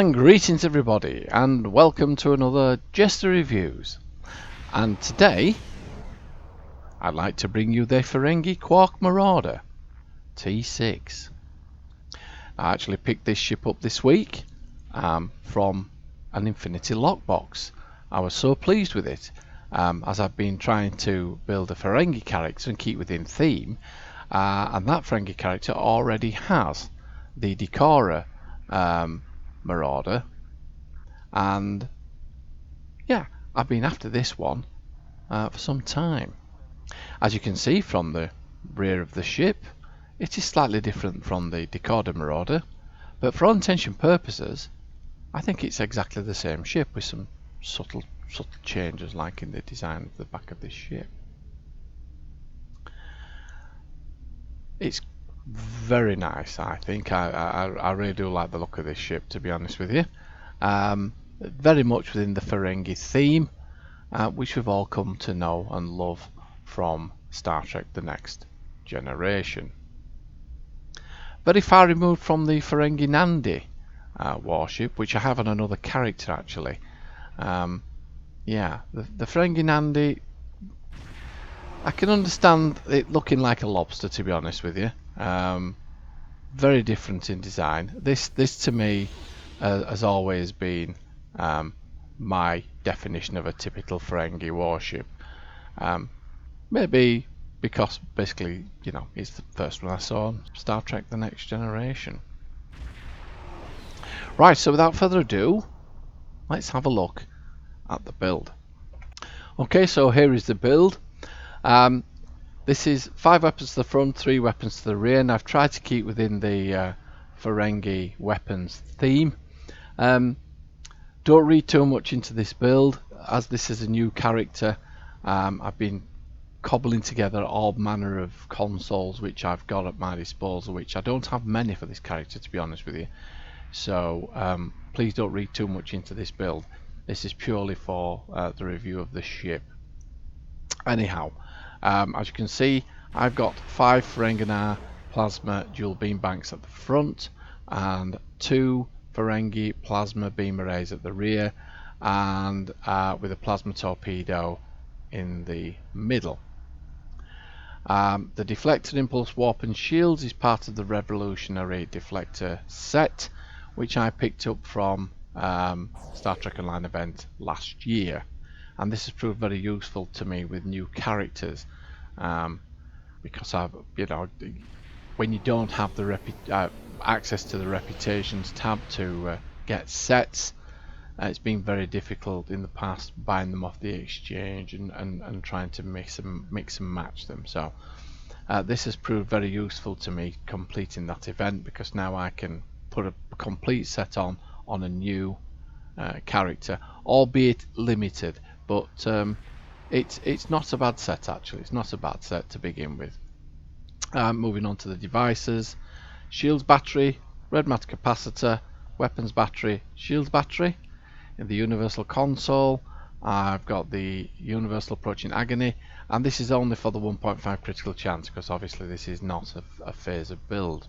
And greetings everybody, and welcome to another JeSter Reviews. And today I'd like to bring you the Ferengi Quark Marauder T6. I actually picked this ship up this week from an Infinity Lockbox. I was so pleased with it, as I've been trying to build a Ferengi character and keep within theme, and that Ferengi character already has the Decorer Marauder, and yeah, I've been after this one for some time. As you can see from the rear of the ship, it is slightly different from the Decorer Marauder, but for all intention purposes I think it's exactly the same ship with some subtle changes, like in the design of the back of this ship. It's very nice, I think. I really do like the look of this ship, to be honest with you. Very much within the Ferengi theme, which we've all come to know and love from Star Trek The Next Generation. Very far removed from the Ferengi Nandi warship, which I have on another character actually. Yeah, the Ferengi Nandi, I can understand it looking like a lobster, to be honest with you. Very different in design. This to me has always been my definition of a typical Ferengi warship. Maybe because basically, you know, it's the first one I saw on Star Trek The Next Generation. Right, so without further ado, let's have a look at the build. Okay, so here is the build. This is 5 weapons to the front, 3 weapons to the rear, and I've tried to keep within the Ferengi weapons theme. Don't read too much into this build, as this is a new character. I've been cobbling together all manner of consoles which I've got at my disposal, which I don't have many for this character, to be honest with you. So please don't read too much into this build. This is purely for the review of the ship. Anyhow, as you can see, I've got 5 Ferengi plasma dual beam banks at the front and 2 Ferengi plasma beam arrays at the rear, and with a plasma torpedo in the middle. The deflector, impulse, warp and shields is part of the revolutionary deflector set, which I picked up from Star Trek Online event last year, and this has proved very useful to me with new characters, because I've, you know, when you don't have the access to the reputations tab to get sets, it's been very difficult in the past buying them off the exchange and trying to mix and match them. So this has proved very useful to me completing that event, because now I can put a complete set on a new character, albeit limited, but it's not a bad set actually. It's not a bad set to begin with. Moving on to the devices: shields battery, red matter capacitor, weapons battery, shields battery. In the universal console, I've got the universal approaching agony, and this is only for the 1.5 critical chance, because obviously this is not a phase of build.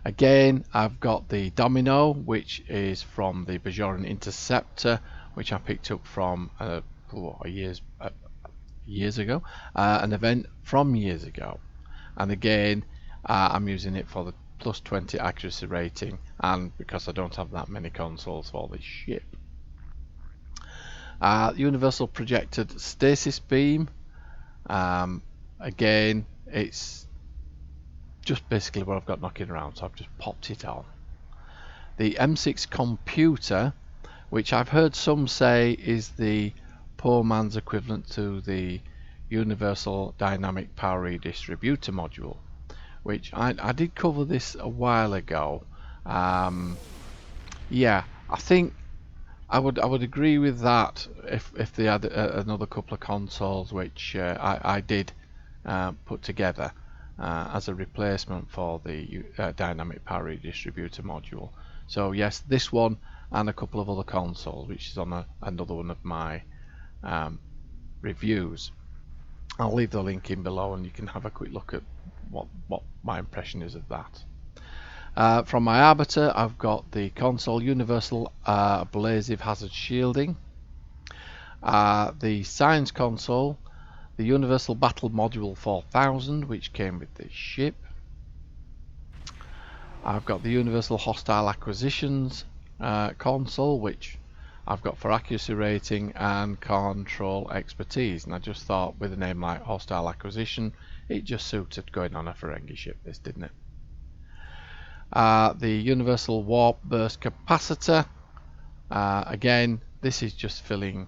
Again, I've got the domino, which is from the Bajoran Interceptor, which I picked up from years ago, an event from years ago, and again I'm using it for the plus 20 accuracy rating, and because I don't have that many consoles for this ship. Universal projected stasis beam, again it's just basically what I've got knocking around, so I've just popped it on. The M6 computer, which I've heard some say is the poor man's equivalent to the Universal Dynamic Power Redistributor module, which I did cover this a while ago. Yeah, I think I would agree with that if they had another couple of consoles, which I did put together as a replacement for the Dynamic Power Redistributor module. So yes, this one and a couple of other consoles, which is on another one of my reviews. I'll leave the link in below and you can have a quick look at what my impression is of that. From my arbiter, I've got the console universal abrasive hazard shielding, the science console, the universal battle module 4000, which came with this ship. I've got the universal hostile acquisitions console, which I've got for accuracy rating and control expertise, and I just thought with a name like hostile acquisition it just suited going on a Ferengi ship, this, didn't it? The universal warp burst capacitor, again this is just filling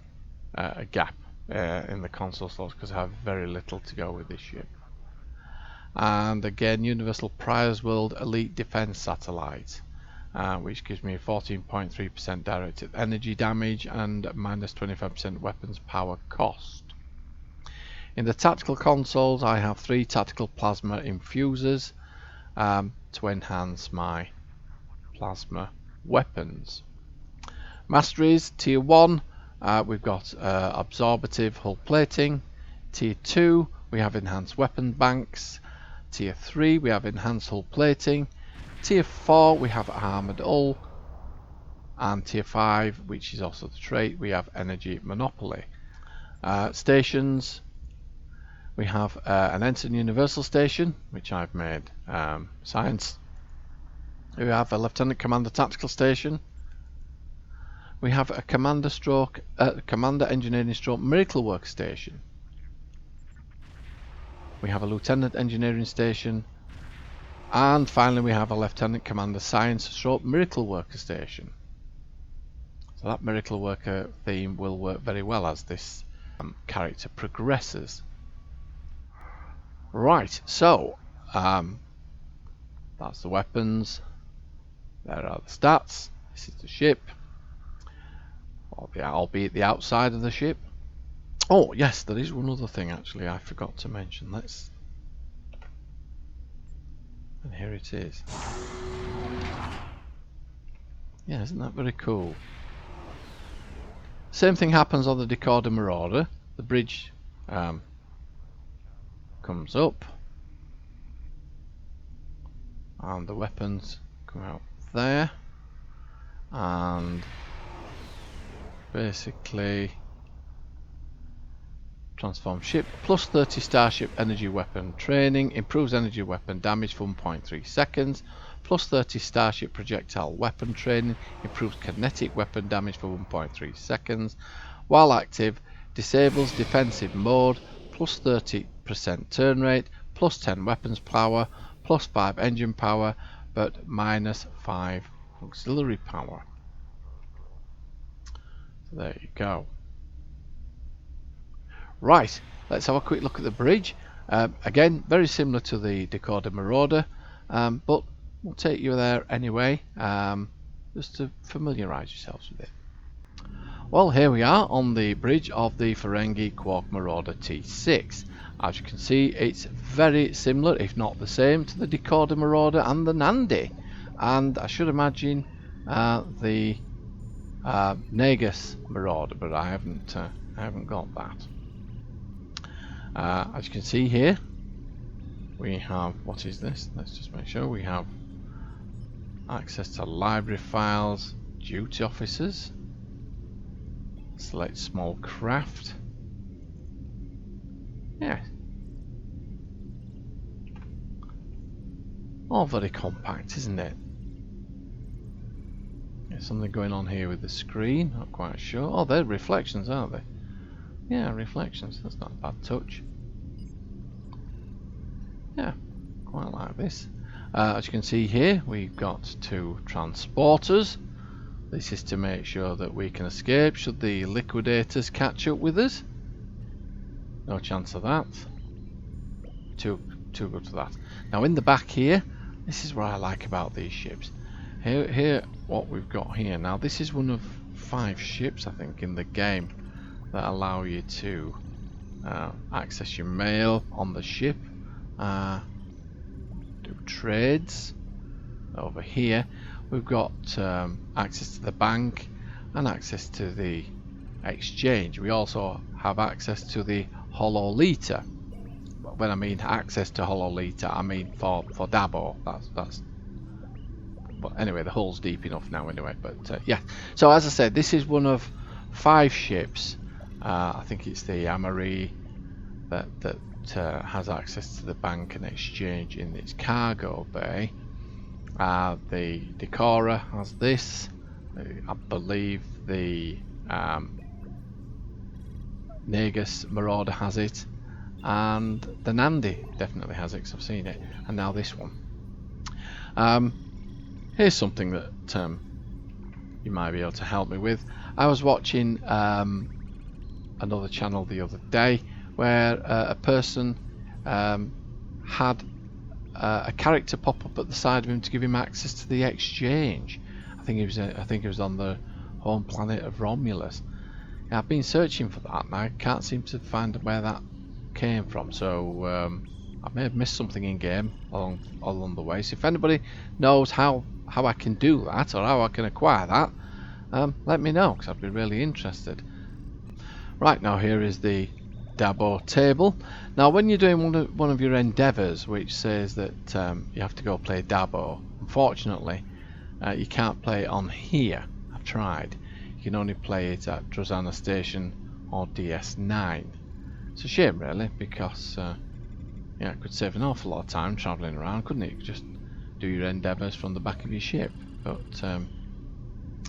a gap in the console slots because I have very little to go with this ship. And again, universal Priors World Elite Defense Satellite, which gives me 14.3% directed energy damage and minus 25% weapons power cost. In the tactical consoles, I have 3 tactical plasma infusers to enhance my plasma weapons. Masteries, tier 1, we've got absorbative hull plating. Tier 2, we have enhanced weapon banks. Tier 3, we have enhanced hull plating. Tier 4, we have armoured hull. And Tier 5, which is also the trait, we have energy monopoly. Stations, we have an Ensign Universal Station, which I've made science. We have a Lieutenant Commander Tactical Station. We have a Commander Engineering Stroke Miracle Work Station. We have a Lieutenant Engineering Station. And finally we have a Lieutenant Commander Science Stroke Miracle Worker Station. So that Miracle Worker theme will work very well as this character progresses. Right, so that's the weapons. There are the stats. This is the ship. Albeit the outside of the ship. Oh yes, there is one other thing actually I forgot to mention. And here it is. Yeah, isn't that very cool? Same thing happens on the Decoder Marauder. The bridge comes up and the weapons come out there, and basically transform ship, plus 30 starship energy weapon training, improves energy weapon damage for 1.3 seconds, plus 30 starship projectile weapon training, improves kinetic weapon damage for 1.3 seconds, while active disables defensive mode, plus 30% turn rate, plus 10 weapons power, plus 5 engine power, but minus 5 auxiliary power. So there you go. Right, let's have a quick look at the bridge. Again, very similar to the Decoder Marauder, but we'll take you there anyway, just to familiarise yourselves with it. Well, here we are on the bridge of the Ferengi Quark Marauder T6. As you can see, it's very similar, if not the same, to the Decoder Marauder and the Nandi, and I should imagine the Negus Marauder, but I haven't got that. As you can see here, we have, what is this? Let's just make sure we have access to library files, duty officers, select small craft. Yeah, all very compact, isn't it? There's something going on here with the screen, not quite sure. Oh, they're reflections, aren't they? Yeah, reflections, that's not a bad touch. Yeah, quite like this. As you can see here, we've got 2 transporters. This is to make sure that we can escape should the liquidators catch up with us. No chance of that. Too good for that. Now in the back here, this is what I like about these ships. Here, what we've got here. Now this is one of 5 ships, I think, in the game that allow you to access your mail on the ship, do trades. Over here we've got access to the bank and access to the exchange. We also have access to the hololita. When I mean access to hololita, I mean for Dabo. That's but anyway, the hull's deep enough now anyway. But yeah, so as I said, this is one of 5 ships. I think it's the Amari that has access to the bank and exchange in its cargo bay. The Decorer has this. I believe the Negus Marauder has it, and the Nandi definitely has it because I've seen it, and now this one. Here's something that you might be able to help me with. I was watching another channel the other day where a person had a character pop up at the side of him to give him access to the exchange. I think it was on the home planet of Romulus. I've been searching for that and I can't seem to find where that came from, so I may have missed something in game along the way. So if anybody knows how I can do that or how I can acquire that, let me know, because I'd be really interested. Right, now here is the Dabo table. Now when you're doing one of your endeavours which says that you have to go play Dabo, unfortunately you can't play it on here. I've tried. You can only play it at Drozana Station or DS9. It's a shame really, because yeah, it could save an awful lot of time travelling around, couldn't it? You could just do your endeavours from the back of your ship. But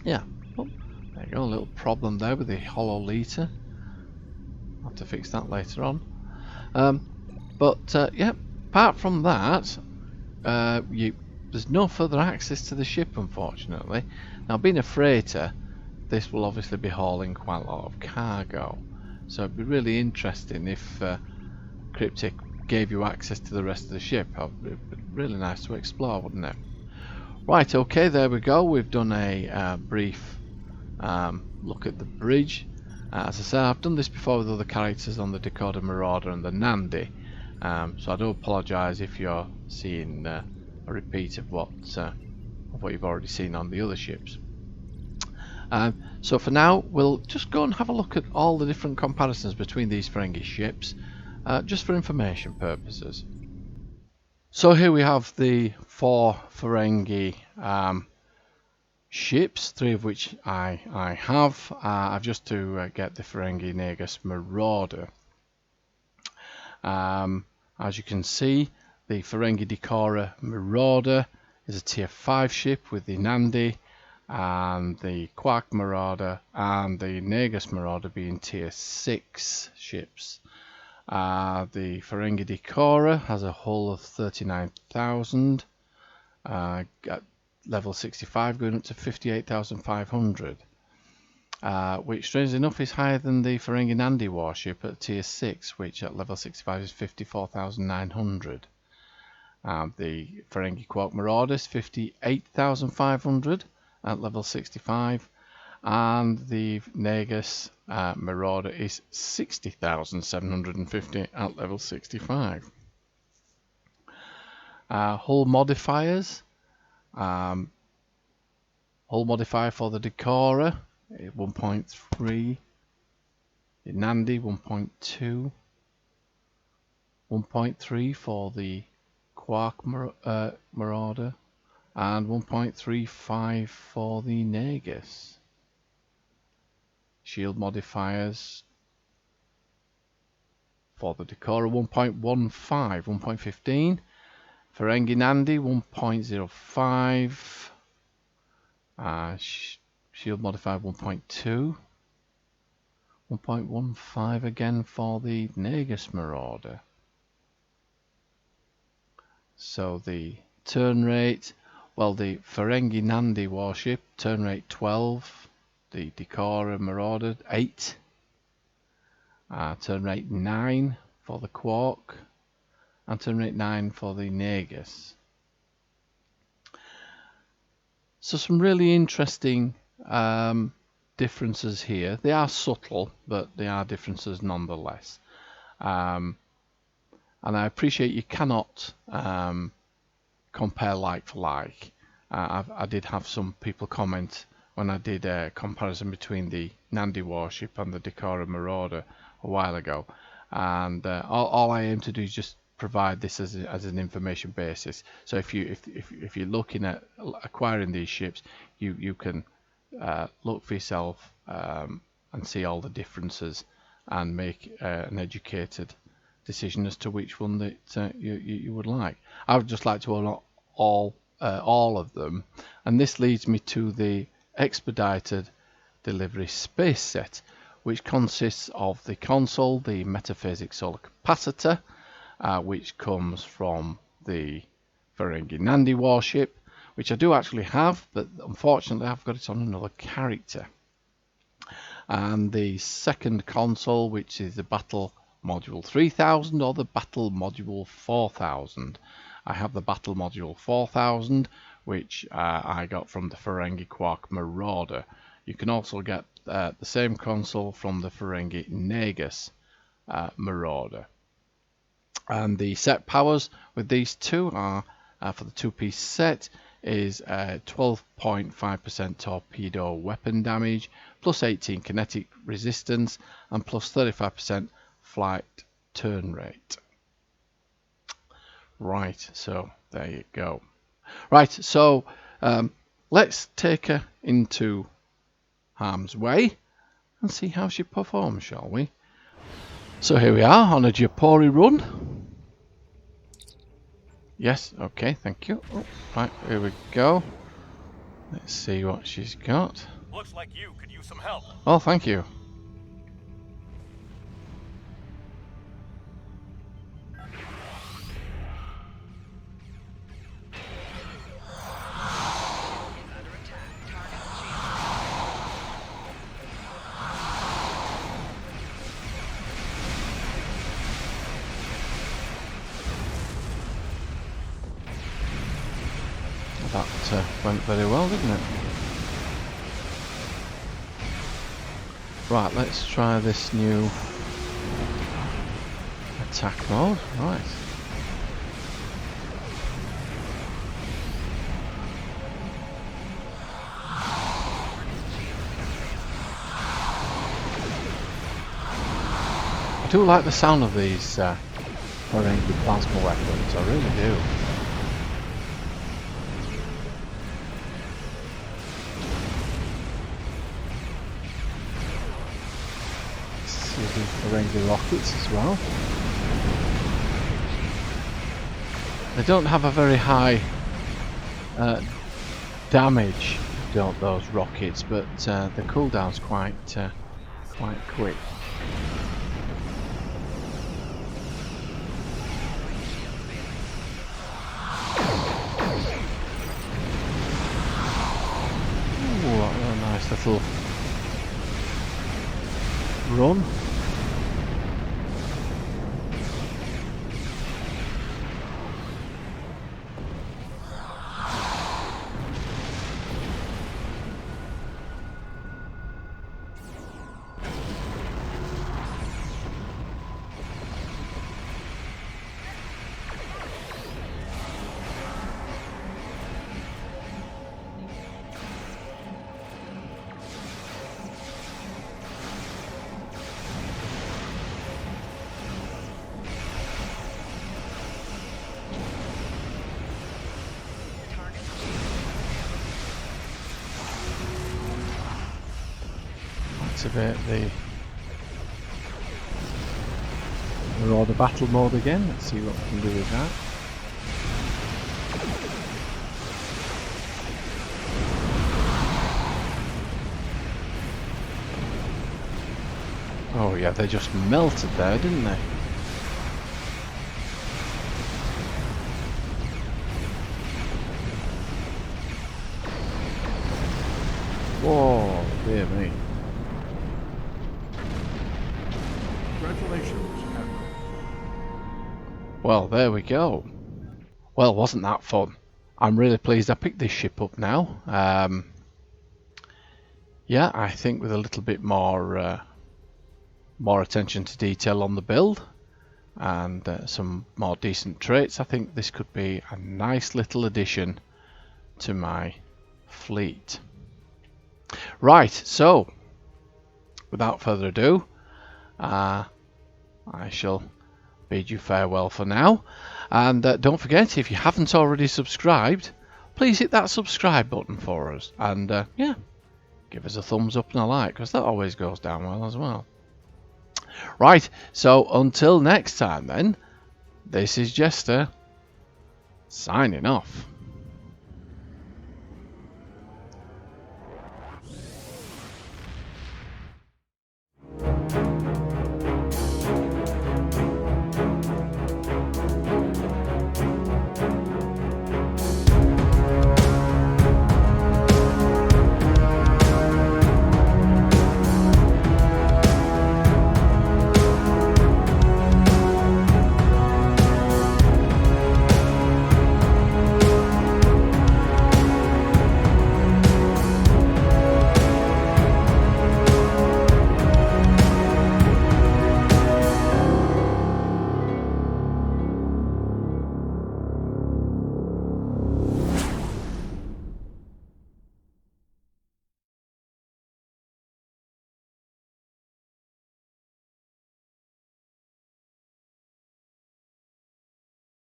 yeah, well, there you go, a little problem there with the hololiter. I'll have to fix that later on. But yeah, apart from that, there's no further access to the ship, unfortunately. Now, being a freighter, this will obviously be hauling quite a lot of cargo, so it'd be really interesting if Cryptic gave you access to the rest of the ship. It'd be really nice to explore, wouldn't it? Right, okay, there we go. We've done a brief look at the bridge. As I said, I've done this before with other characters on the Decoder Marauder and the Nandi, so I do apologise if you're seeing a repeat of what you've already seen on the other ships. So for now, we'll just go and have a look at all the different comparisons between these Ferengi ships, just for information purposes. So here we have the 4 Ferengi ships, 3 of which I have. I've just to get the Ferengi Negus Marauder. As you can see, the Ferengi Decorer Marauder is a tier 5 ship with the Nandi and the Quark Marauder and the Negus Marauder being tier 6 ships. The Ferengi Decorer has a hull of 39,000, at level 65 going up to 58,500, which strangely enough is higher than the Ferengi Nandi warship at tier 6, which at level 65 is 54,900. The Ferengi Quark Marauder is 58,500 at level 65, and the Negus Marauder is 60,750 at level 65. Hull modifiers. Hull modifier for the Decorer 1.3, the Nandi 1.2, 1.3 for the Quark Marauder, and 1.35 for the Negus. Shield modifiers for the Decorer 1.15, 1.15. Ferengi Nandi 1.05. Shield modifier 1.2. 1.15 again for the Negus Marauder. So the turn rate, well, the Ferengi Nandi warship, turn rate 12. The Decorer Marauder 8. Turn rate 9 for the Quark. And turn rate 9 for the Negus. So some really interesting differences here. They are subtle, but they are differences nonetheless. And I appreciate you cannot compare like for like. I did have some people comment when I did a comparison between the Nandi warship and the Decorer Marauder a while ago, and all I aim to do is just provide this as an information basis. So if you're looking at acquiring these ships, you can look for yourself and see all the differences and make an educated decision as to which one that you would like. I would just like to own all of them, and this leads me to the expedited delivery space set, which consists of the console, the metaphasic solar capacitor, which comes from the Ferengi Nandi warship, which I do actually have, but unfortunately I've got it on another character. And the second console, which is the Battle Module 3000 or the Battle Module 4000. I have the Battle Module 4000, which I got from the Ferengi Quark Marauder. You can also get the same console from the Ferengi Negus Marauder. And the set powers with these two are, for the two-piece set, is 12.5% torpedo weapon damage, plus 18 kinetic resistance, and plus 35% flight turn rate. Right, so there you go. Right, so let's take her into harm's way and see how she performs, shall we? So here we are on a Japori run. Yes, okay, thank you. Oh, right, here we go. Let's see what she's got. Looks like you could use some help. Oh, thank you. That went very well, didn't it? Right, let's try this new attack mode. Right. I do like the sound of these Ferengi plasma weapons, I really do. The Ferengi rockets as well. They don't have a very high damage, don't those rockets, but the cooldown's quite quick. Ooh, what a nice little run. Activate the Marauder battle mode again. Let's see what we can do with that. Oh yeah, they just melted there, didn't they? Whoa, dear me. Congratulations, Admiral. Well, there we go. Well, wasn't that fun? I'm really pleased I picked this ship up now. Yeah, I think with a little bit more attention to detail on the build and some more decent traits, I think this could be a nice little addition to my fleet. Right, so without further ado, I shall bid you farewell for now. And don't forget, if you haven't already subscribed, please hit that subscribe button for us. And yeah, give us a thumbs up and a like, because that always goes down well as well. Right, so until next time then, this is JeSter, signing off.